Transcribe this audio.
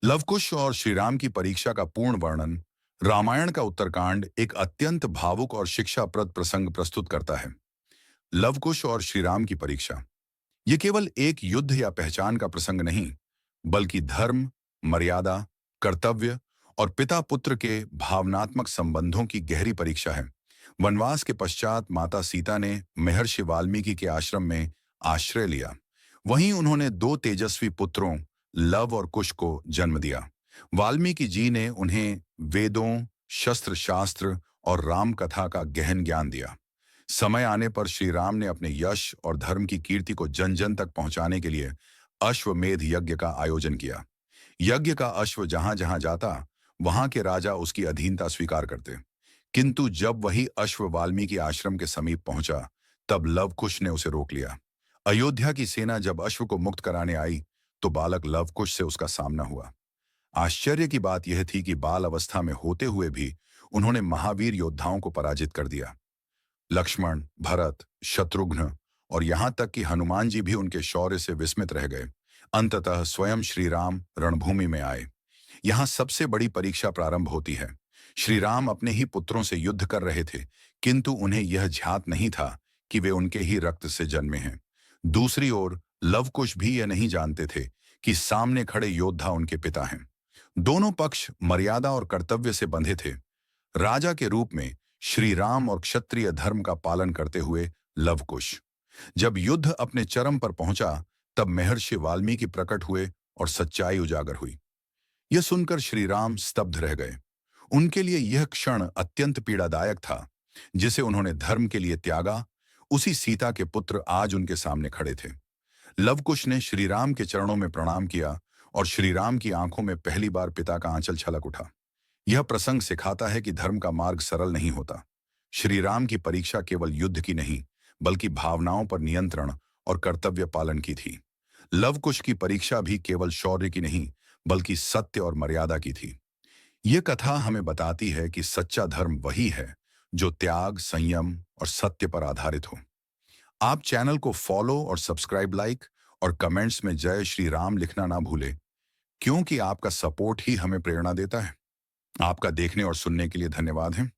लवकुश और श्रीराम की परीक्षा का पूर्ण वर्णन रामायण का उत्तरकांड एक अत्यंत भावुक और शिक्षाप्रद प्रसंग प्रस्तुत करता है। लवकुश और श्रीराम की परीक्षा ये केवल एक युद्ध या पहचान का प्रसंग नहीं, बल्कि धर्म, मर्यादा, कर्तव्य और पिता पुत्र के भावनात्मक संबंधों की गहरी परीक्षा है। वनवास के पश्चात माता सीता ने महर्षि वाल्मीकि के आश्रम में आश्रय लिया। वहीं उन्होंने दो तेजस्वी पुत्रों लव और कुश को जन्म दिया। वाल्मीकि जी ने उन्हें वेदों, शस्त्र शास्त्र और राम कथा का गहन ज्ञान दिया। समय आने पर श्री राम ने अपने यश और धर्म की कीर्ति को जन जन तक पहुंचाने के लिए अश्वमेध यज्ञ का आयोजन किया। यज्ञ का अश्व जहां जहां जाता, वहां के राजा उसकी अधीनता स्वीकार करते। किंतु जब वही अश्व वाल्मीकि आश्रम के समीप पहुंचा, तब लवकुश ने उसे रोक लिया। अयोध्या की सेना जब अश्व को मुक्त कराने आई, तो बालक लवकुश से उसका सामना हुआ। आश्चर्य की बात यह थी कि बाल अवस्था में होते हुए भी उन्होंने महावीर योद्धाओं को पराजित कर दिया। लक्ष्मण, भरत, शत्रुघ्न और यहां तक कि हनुमान जी भी उनके शौर्य से विस्मित रह गए। अंततः स्वयं श्री राम रणभूमि में आए। यहाँ सबसे बड़ी परीक्षा प्रारंभ होती है। श्री राम अपने ही पुत्रों से युद्ध कर रहे थे, किंतु उन्हें यह ध्यात नहीं था कि वे उनके ही रक्त से जन्मे हैं। दूसरी ओर लवकुश भी यह नहीं जानते थे कि सामने खड़े योद्धा उनके पिता हैं। दोनों पक्ष मर्यादा और कर्तव्य से बंधे थे। राजा के रूप में श्री राम और क्षत्रिय धर्म का पालन करते हुए लवकुश। जब युद्ध अपने चरम पर पहुंचा, तब महर्षि वाल्मीकि प्रकट हुए और सच्चाई उजागर हुई। यह सुनकर श्री राम स्तब्ध रह गए। उनके लिए यह क्षण अत्यंत पीड़ादायक था। जिसे उन्होंने धर्म के लिए त्यागा, उसी सीता के पुत्र आज उनके सामने खड़े थे। लवकुश ने श्री राम के चरणों में प्रणाम किया और श्री राम की आंखों में पहली बार पिता का आंचल छलक उठा। यह प्रसंग सिखाता है कि धर्म का मार्ग सरल नहीं होता। श्री राम की परीक्षा केवल युद्ध की नहीं, बल्कि भावनाओं पर नियंत्रण और कर्तव्य पालन की थी। लवकुश की परीक्षा भी केवल शौर्य की नहीं, बल्कि सत्य और मर्यादा की थी। यह कथा हमें बताती है कि सच्चा धर्म वही है जो त्याग, संयम और सत्य पर आधारित हो। आप चैनल को फॉलो और सब्सक्राइब, लाइक और कमेंट्स में जय श्री राम लिखना ना भूलें, क्योंकि आपका सपोर्ट ही हमें प्रेरणा देता है। आपका देखने और सुनने के लिए धन्यवाद है।